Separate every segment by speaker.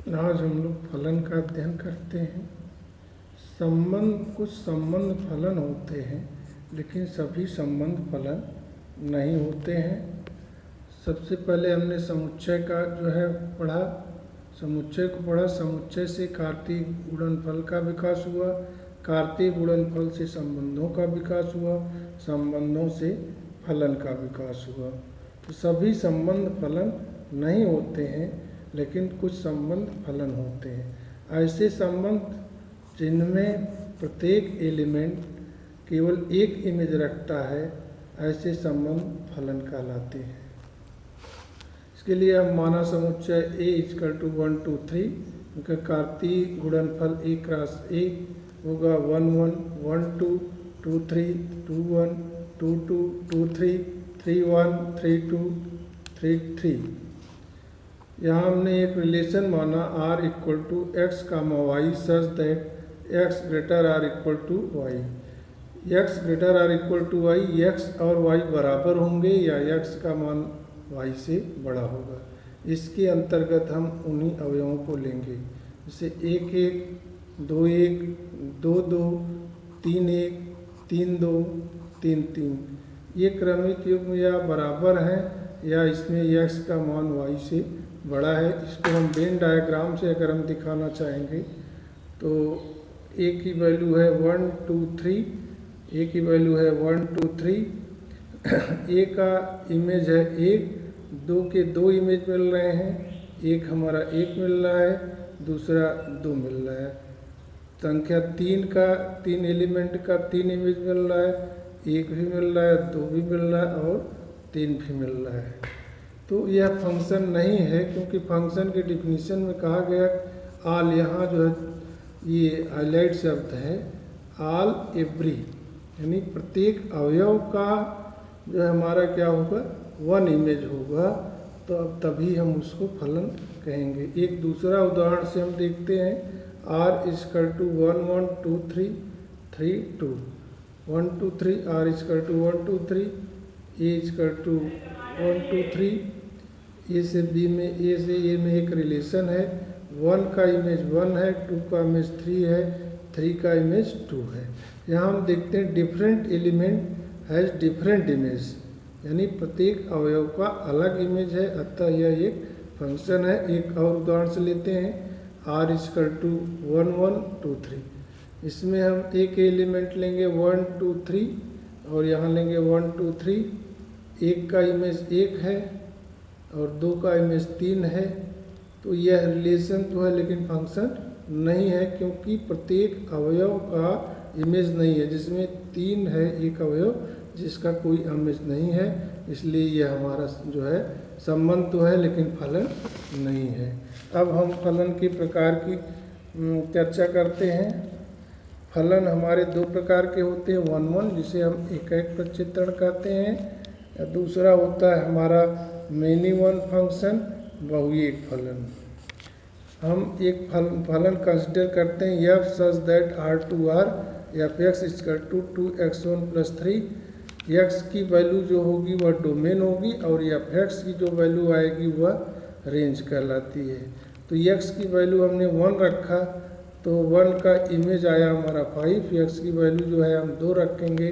Speaker 1: आज हम लोग फलन का अध्ययन करते हैं। कुछ संबंध फलन होते हैं, लेकिन सभी संबंध फलन नहीं होते हैं। सबसे पहले हमने समुच्चय का पढ़ा। समुच्चय को पढ़ा। समुच्चय से कार्तीय गुणनफल का विकास हुआ, कार्तीय गुणनफल से संबंधों का विकास हुआ, संबंधों से फलन का विकास हुआ। तो सभी संबंध फलन नहीं होते हैं, लेकिन कुछ संबंध फलन होते हैं। ऐसे संबंध जिनमें प्रत्येक एलिमेंट केवल एक इमेज रखता है, ऐसे संबंध फलन कहलाते हैं। इसके लिए हम माना समुच्चय A = 1 2 3, उनका कार्तीय गुणनफल A क्रॉस A होगा 1 1 1 2 2 3 2 1 2 2 2 3 3 1 3 2 3 3। यहाँ हमने एक रिलेशन माना R = x, y such that x ≥ y। x ≥ y, x और y बराबर होंगे या x का मान y से बड़ा होगा। इसके अंतर्गत हम उन्हीं अवयवों को लेंगे, जैसे 1 1 2 1 2 2 3 1 3 2 3 3। ये क्रमिक युग्म या बराबर हैं या इसमें x का मान y से बड़ा है। इसको हम वेन डायग्राम से अगर हम दिखाना चाहेंगे तो a की वैल्यू है 1 2 3, a की वैल्यू है 1 2 3। a का इमेज है 1, 2 के 2 इमेज मिल रहे हैं, एक हमारा 1 मिल रहा है, दूसरा 2 मिल रहा है। संख्या 3 का 3 एलिमेंट का 3 इमेज मिल रहा है, 1 भी मिल रहा है, 2 भी मिल रहा है और 3 भी मिल रहा है। तो यह फंक्शन नहीं है, क्योंकि फंक्शन के डिफिनीशन में कहा गया आल, यहाँ जो है ये हाईलाइट शब्द है आल एवरी, यानी प्रत्येक अवयव का जो है हमारा क्या होगा 1 इमेज होगा, तो अब तभी हम उसको फलन कहेंगे। एक दूसरा उदाहरण से हम देखते हैं R = 1 1 2 3 3 2 1 2 3, R = 1 2 3, A = 1 2 3। ए से बी में, ए से ए में एक रिलेशन है, 1 का इमेज 1 है, 2 का इमेज 3 है, 3 का इमेज 2 है। यहाँ हम देखते हैं different element has different image, यानी प्रत्येक अवयव का अलग इमेज है, अतः यह एक फंक्शन है। एक और उदाहरण से लेते हैं R = 1 1 2 3। इसमें हम एक एलिमेंट लेंगे 1 2 3 और यहाँ लेंगे 1 2 3। एक का इमेज 1 है और 2 का इमेज 3 है, तो यह रिलेशन तो है लेकिन फंक्शन नहीं है, क्योंकि प्रत्येक अवयव का इमेज नहीं है। जिसमें 3 है एक अवयव जिसका कोई इमेज नहीं है, इसलिए यह हमारा जो है संबंध तो है लेकिन फलन नहीं है। अब हम फलन के प्रकार की चर्चा करते हैं। फलन हमारे 2 प्रकार के होते हैं, 1 1 जिसे हम एक प्रक्षेत्रण कहते हैं, दूसरा होता है हमारा मेनी वन फंक्शन, बहुएक फलन। हम एक फलन कंसिडर करते हैं f such that R2R, f(x) = 2x1 + 3। x की वैल्यू जो होगी वह डोमेन होगी और f(x) की जो वैल्यू आएगी वह रेंज कहलाती है। तो x की वैल्यू हमने 1 रखा, तो 1 का इमेज आया हमारा 5, x की वैल्यू जो है हम 2 रखेंगे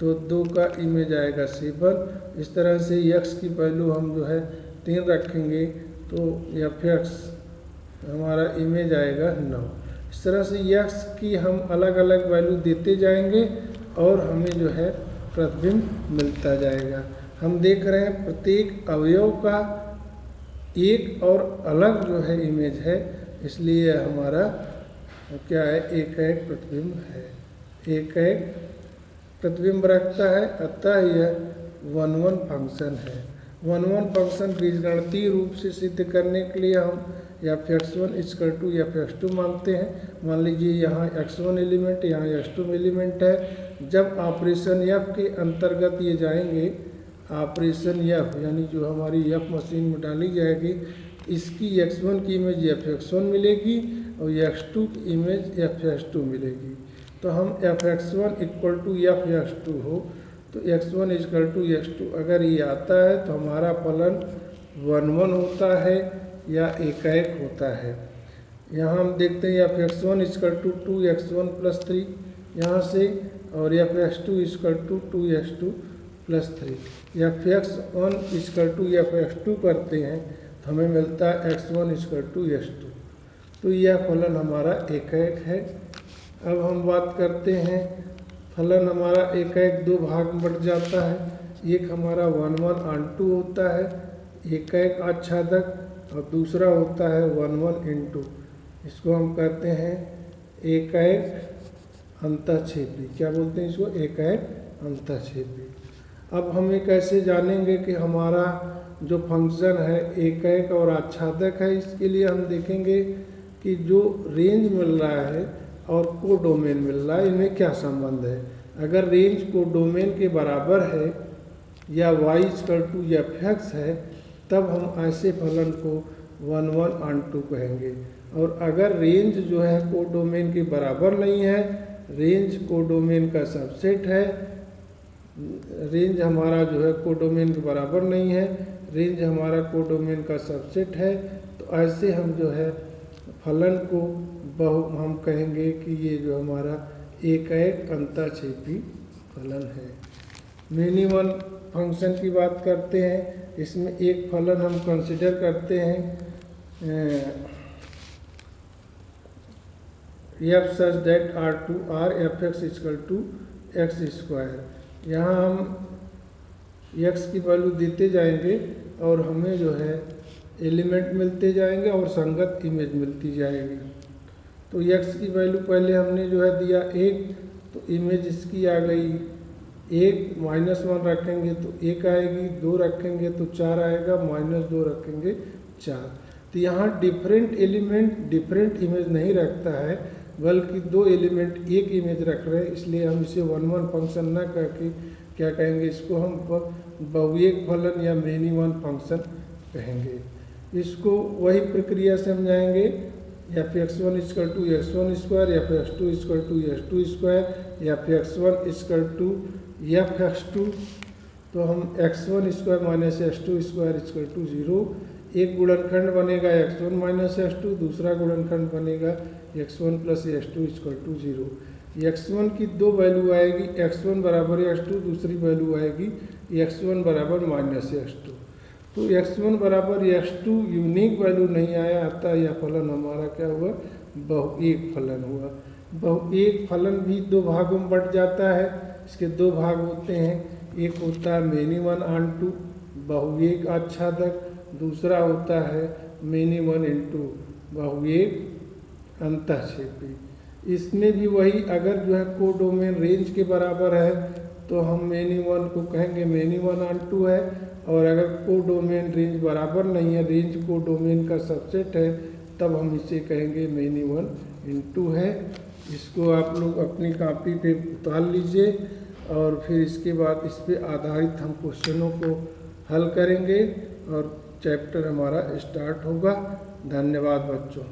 Speaker 1: तो 2 का इमेज आएगा 7। इस तरह से x की वैल्यू हम जो है 3 रखेंगे तो f(x) हमारा इमेज आएगा 9। इस तरह से x की हम अलग अलग वैल्यू देते जाएंगे और हमें जो है प्रतिबिंब मिलता जाएगा। हम देख रहे हैं प्रत्येक अवयव का एक और अलग जो है इमेज है, इसलिए हमारा क्या है एक प्रतिबिंब है, एक प्रतिबिंब रखता है, अतः यह 1 1 फंक्शन है। 1 1 फंक्शन बीजगणितीय रूप से सिद्ध करने के लिए हम f(x1) = f(x2) मानते हैं। मान लीजिए यहाँ x1 एलिमेंट, यहाँ x2 एलिमेंट है। जब ऑपरेशन f के अंतर्गत ये जाएंगे, ऑपरेशन f यानी जो हमारी f मशीन में डाली जाएगी, इसकी x1 की इमेज f(x1) मिलेगी और x2 की इमेज f(x2) मिलेगी। तो हम f(x1) = f(x2) हो तो x1 = x2 अगर ये आता है तो हमारा फलन 1 1 होता है या एक होता है। यहाँ हम देखते हैं f x one equal to 2x1 plus 3 यहाँ से, और f x two equal to 2x2 plus 3। F x one equal to f x two करते हैं तो हमें मिलता है x1 इक्वल टू x2। तो यह फलन हमारा एकाएक है। अब हम बात करते हैं, फलन हमारा एकाएक दो भाग में बढ़ जाता है। एक हमारा 1 1 onto होता है एकाएक आच्छादक, और दूसरा होता है 1 1 into। इसको हम कहते हैं एकाएक अंतःक्षेपी। क्या बोलते हैं इसको? एकाएक अंतःक्षेपी। अब हम ये कैसे जानेंगे कि हमारा जो फंक्शन है एकाएक और आच्छादक है? इसके लिए हम देखेंगे कि जो रेंज मिल रहा है और कोडोमेन मिल रहा है, इनमें क्या संबंध है। अगर रेंज कोडोमेन के बराबर है या y equal to f x है, तब हम ऐसे फलन को 1 1 onto कहेंगे। और अगर रेंज जो है कोडोमेन के बराबर नहीं है, रेंज कोडोमेन का सबसेट है, रेंज हमारा जो है कोडोमेन के बराबर नहीं है, रेंज हमारा कोडोमेन का सबसेट है, तो ऐसे हम जो है फलन को हम कहेंगे कि ये जो हमारा एकाएक अंतःक्षेपी फलन है। मिनिमम फंक्शन की बात करते हैं। इसमें एक फलन हम कंसिडर करते हैं f such that R to R f x equal to x square. यहाँ हम एक्स की वैल्यू देते जाएंगे और हमें जो है एलिमेंट मिलते जाएंगे और संगत इमेज मिलती जाएगी। तो एक्स की वैल्यू पहले हमने जो है दिया 1, तो इमेज इसकी आ गई 1, -1 रखेंगे तो 1 आएगी, 2 रखेंगे तो 4 आएगा, -2 रखेंगे 4। तो यहाँ डिफरेंट एलिमेंट डिफरेंट इमेज नहीं रखता है, बल्कि 2 एलिमेंट एक इमेज रख रहे हैं। इसलिए हम इसे 1 1 फंक्शन ना करके क्या कहेंगे, इसको हम बहुएक फलन या मेनी वन फंक्शन कहेंगे। इसको वही प्रक्रिया समझाएंगे, f x one equal to x1 square, f x two equal to x2 square, f x one equal to f x two. तो हम x1 square minus x2 square equal to 0। एक गुणनखंड बनेगा x1 minus x2, दूसरा गुणनखंड बनेगा x1 plus x2 equal to 0। x1 की दो value आएगी, x1 बराबर x2, दूसरी वैल्यू आएगी x1 बराबर माइनस x2। तो x1 बराबर x2 यूनिक वैल्यू नहीं आया, अतः यह फलन हमारा क्या हुआ? बहुएक फलन हुआ। बहुएक फलन भी दो भागों में बंट जाता है। इसके दो भाग होते हैं, एक होता है मेनी वन onto बहुएक आच्छादक, दूसरा होता है मेनी वन into बहुएक अंतःक्षेपी। इसमें भी वही, अगर जो है कोडोमेन रेंज के बराबर है तो हम मेनी वन को कहेंगे मेनी वन onto है, और अगर कोडोमेन रेंज बराबर नहीं है, रेंज कोडोमेन का सबसेट है, तब हम इसे कहेंगे मेनी वन into है। इसको आप लोग अपनी कॉपी पे उतार लीजिए और फिर इसके बाद इस पे आधारित हम क्वेश्चनों को हल करेंगे और चैप्टर हमारा स्टार्ट होगा। धन्यवाद बच्चों।